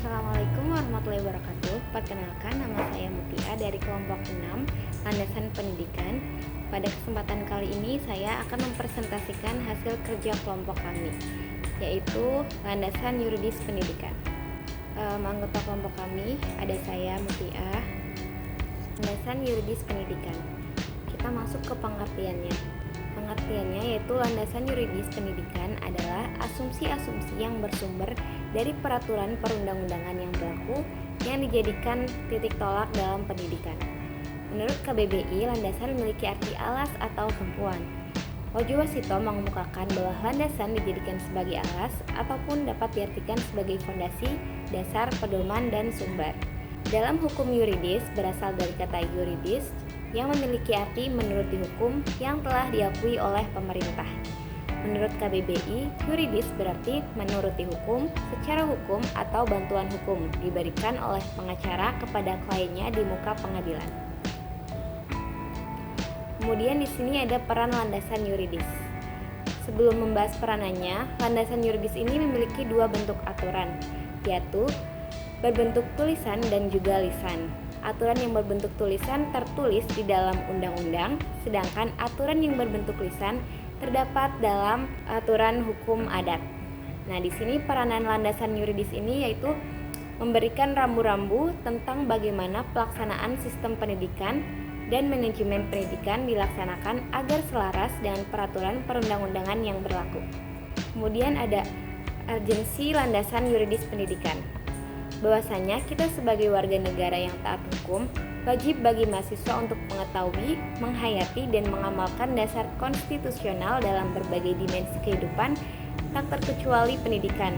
Assalamualaikum warahmatullahi wabarakatuh. Perkenalkan, nama saya Mutia dari kelompok 6 Landasan Pendidikan. Pada kesempatan kali ini saya akan mempresentasikan hasil kerja kelompok kami, yaitu Landasan Yuridis Pendidikan. Anggota kelompok kami ada saya Mutia. Landasan Yuridis Pendidikan. Kita masuk ke pengertiannya. Pengertiannya yaitu landasan yuridis pendidikan adalah asumsi-asumsi yang bersumber dari peraturan perundang-undangan yang berlaku yang dijadikan titik tolak dalam pendidikan. Menurut KBBI, landasan memiliki arti alas atau tumpuan. Ojo Wasito mengemukakan bahwa landasan dijadikan sebagai alas ataupun dapat diartikan sebagai fondasi, dasar, pedoman, dan sumber. Dalam hukum yuridis berasal dari kata yuridis yang memiliki arti menuruti hukum yang telah diakui oleh pemerintah. Menurut KBBI, yuridis berarti menuruti hukum, secara hukum atau bantuan hukum diberikan oleh pengacara kepada kliennya di muka pengadilan. Kemudian di sini ada peran landasan yuridis. Sebelum membahas peranannya, landasan yuridis ini memiliki dua bentuk aturan, yaitu berbentuk tulisan dan juga lisan. Aturan yang berbentuk tulisan tertulis di dalam undang-undang, sedangkan aturan yang berbentuk lisan terdapat dalam aturan hukum adat. Nah, di sini peranan landasan yuridis ini yaitu memberikan rambu-rambu tentang bagaimana pelaksanaan sistem pendidikan dan manajemen pendidikan dilaksanakan agar selaras dengan peraturan perundang-undangan yang berlaku. Kemudian ada urgensi landasan yuridis pendidikan. Bahwasanya kita sebagai warga negara yang taat hukum wajib bagi mahasiswa untuk mengetahui, menghayati, dan mengamalkan dasar konstitusional dalam berbagai dimensi kehidupan, tak terkecuali pendidikan,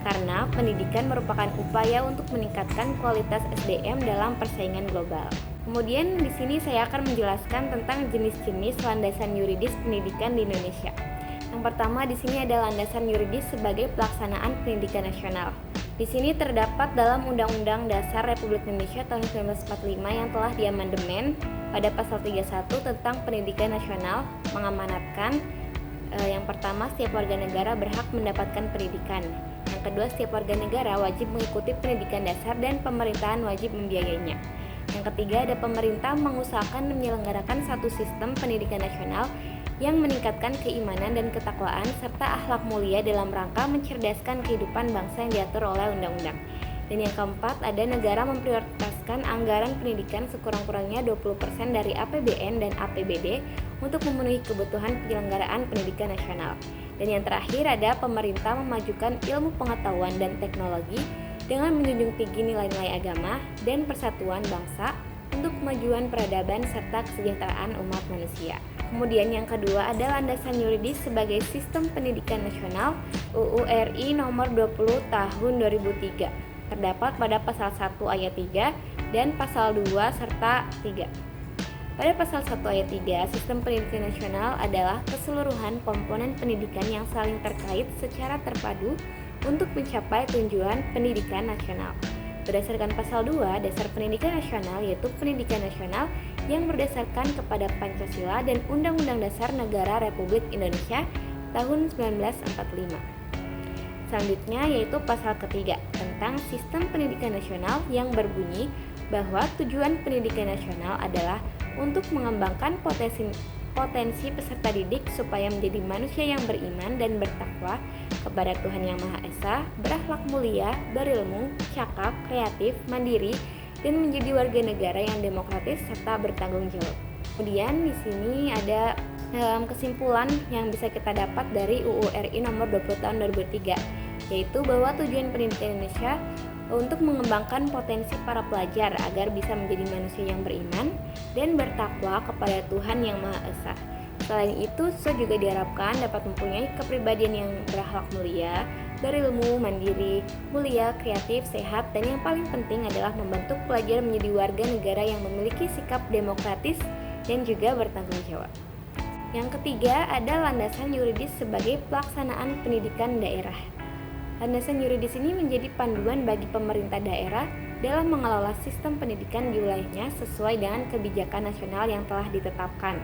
karena pendidikan merupakan upaya untuk meningkatkan kualitas SDM dalam persaingan global. Kemudian di sini saya akan menjelaskan tentang jenis-jenis landasan yuridis pendidikan di Indonesia. Yang pertama di sini ada landasan yuridis sebagai pelaksanaan pendidikan nasional. Di sini terdapat dalam Undang-Undang Dasar Republik Indonesia tahun 1945 yang telah diamandemen pada pasal 31 tentang pendidikan nasional mengamanatkan yang pertama, setiap warga negara berhak mendapatkan pendidikan. Yang kedua, setiap warga negara wajib mengikuti pendidikan dasar dan pemerintahan wajib membiayainya. Yang ketiga, ada pemerintah mengusahakan dan menyelenggarakan satu sistem pendidikan nasional yang meningkatkan keimanan dan ketakwaan serta akhlak mulia dalam rangka mencerdaskan kehidupan bangsa yang diatur oleh undang-undang. Dan yang keempat, ada negara memprioritaskan anggaran pendidikan sekurang-kurangnya 20% dari APBN dan APBD untuk memenuhi kebutuhan penyelenggaraan pendidikan nasional. Dan yang terakhir, ada pemerintah memajukan ilmu pengetahuan dan teknologi dengan menjunjung tinggi nilai-nilai agama dan persatuan bangsa untuk kemajuan peradaban serta kesejahteraan umat manusia. Kemudian yang kedua ada landasan yuridis sebagai sistem pendidikan nasional UU RI nomor 20 tahun 2003. Terdapat pada pasal 1 ayat 3 dan pasal 2 serta 3. Pada pasal 1 ayat 3, sistem pendidikan nasional adalah keseluruhan komponen pendidikan yang saling terkait secara terpadu untuk mencapai tujuan pendidikan nasional. Berdasarkan pasal 2, dasar pendidikan nasional yaitu pendidikan nasional yang berdasarkan kepada Pancasila dan Undang-Undang Dasar Negara Republik Indonesia tahun 1945. Selanjutnya yaitu pasal ketiga tentang sistem pendidikan nasional yang berbunyi bahwa tujuan pendidikan nasional adalah untuk mengembangkan potensi peserta didik supaya menjadi manusia yang beriman dan bertakwa kepada Tuhan Yang Maha Esa, berakhlak mulia, berilmu, cakap, kreatif, mandiri, dan menjadi warga negara yang demokratis serta bertanggung jawab. Kemudian di sini ada kesimpulan yang bisa kita dapat dari UU RI nomor 20 tahun 2003, yaitu bahwa tujuan pendidikan Indonesia untuk mengembangkan potensi para pelajar agar bisa menjadi manusia yang beriman dan bertakwa kepada Tuhan Yang Maha Esa. Selain itu, siswa juga diharapkan dapat mempunyai kepribadian yang berakhlak mulia, berilmu, mandiri, mulia, kreatif, sehat, dan yang paling penting adalah membentuk pelajar menjadi warga negara yang memiliki sikap demokratis dan juga bertanggung jawab. Yang ketiga, ada landasan yuridis sebagai pelaksanaan pendidikan daerah. Landasan yuridis ini menjadi panduan bagi pemerintah daerah dalam mengelola sistem pendidikan di wilayahnya sesuai dengan kebijakan nasional yang telah ditetapkan.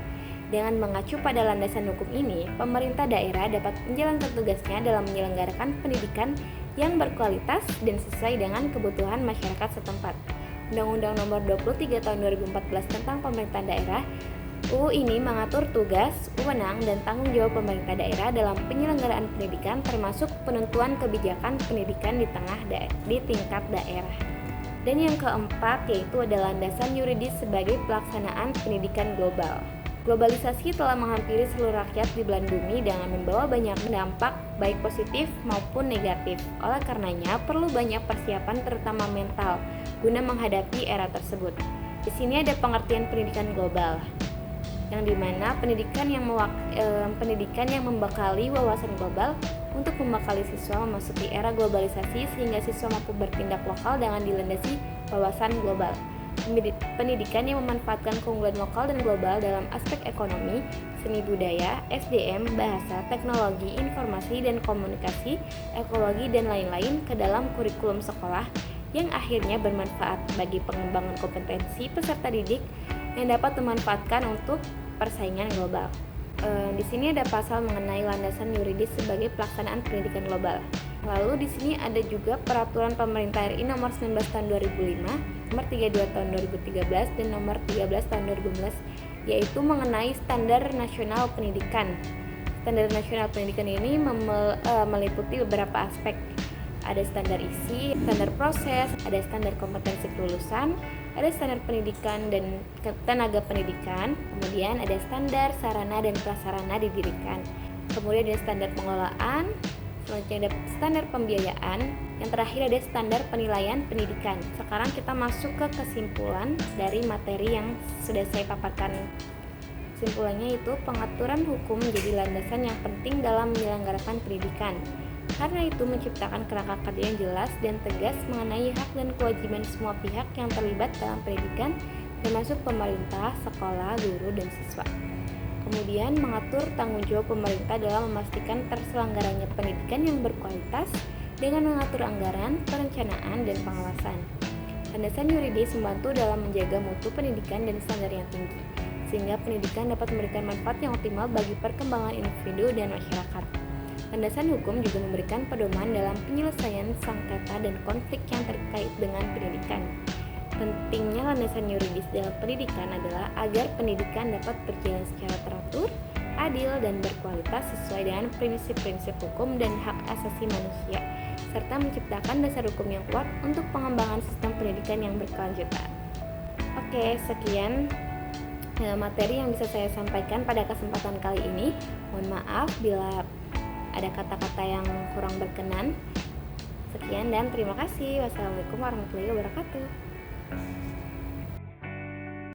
Dengan mengacu pada landasan hukum ini, pemerintah daerah dapat menjalankan tugasnya dalam menyelenggarakan pendidikan yang berkualitas dan sesuai dengan kebutuhan masyarakat setempat. Undang-Undang Nomor 23 Tahun 2014 tentang Pemerintahan Daerah UU ini mengatur tugas, wewenang, dan tanggung jawab pemerintah daerah dalam penyelenggaraan pendidikan termasuk penentuan kebijakan pendidikan di tingkat daerah. Dan yang keempat yaitu adalah landasan yuridis sebagai pelaksanaan pendidikan global. Globalisasi telah menghampiri seluruh rakyat di belahan bumi dengan membawa banyak dampak baik positif maupun negatif. Oleh karenanya perlu banyak persiapan terutama mental guna menghadapi era tersebut. Di sini ada pengertian pendidikan global, yang dimana pendidikan yang membekali wawasan global untuk membekali siswa memasuki era globalisasi sehingga siswa mampu bertindak lokal dengan dilandasi wawasan global. Pendidikan yang memanfaatkan keunggulan lokal dan global dalam aspek ekonomi, seni budaya, SDM, bahasa, teknologi, informasi dan komunikasi, ekologi dan lain-lain ke dalam kurikulum sekolah yang akhirnya bermanfaat bagi pengembangan kompetensi peserta didik yang dapat dimanfaatkan untuk persaingan global. Di sini ada pasal mengenai landasan yuridis sebagai pelaksanaan pendidikan global. Lalu di sini ada juga peraturan pemerintah RI nomor 19 tahun 2005, nomor 32 tahun 2013 dan nomor 13 tahun 2015 yaitu mengenai standar nasional pendidikan. Standar nasional pendidikan ini meliputi beberapa aspek. Ada standar isi, standar proses, ada standar kompetensi kelulusan, ada standar pendidikan dan tenaga pendidikan, kemudian ada standar sarana dan prasarana didirikan, kemudian ada standar pengelolaan, selanjutnya ada standar pembiayaan, yang terakhir ada standar penilaian pendidikan. Sekarang kita masuk ke kesimpulan dari materi yang sudah saya paparkan. Kesimpulannya itu pengaturan hukum menjadi landasan yang penting dalam menyelenggarakan pendidikan. Karena itu menciptakan kerangka kerja yang jelas dan tegas mengenai hak dan kewajiban semua pihak yang terlibat dalam pendidikan, termasuk pemerintah, sekolah, guru, dan siswa. Kemudian mengatur tanggung jawab pemerintah dalam memastikan terselenggaranya pendidikan yang berkualitas dengan mengatur anggaran, perencanaan, dan pengawasan. Landasan yuridis membantu dalam menjaga mutu pendidikan dan standar yang tinggi, sehingga pendidikan dapat memberikan manfaat yang optimal bagi perkembangan individu dan masyarakat. Landasan hukum juga memberikan pedoman dalam penyelesaian sengketa dan konflik yang terkait dengan pendidikan. Pentingnya landasan yuridis dalam pendidikan adalah agar pendidikan dapat berjalan secara teratur, adil, dan berkualitas sesuai dengan prinsip-prinsip hukum dan hak asasi manusia, serta menciptakan dasar hukum yang kuat untuk pengembangan sistem pendidikan yang berkelanjutan. Oke, sekian materi yang bisa saya sampaikan pada kesempatan kali ini. Mohon maaf bila ada kata-kata yang kurang berkenan. Sekian dan terima kasih. Wassalamualaikum warahmatullahi wabarakatuh.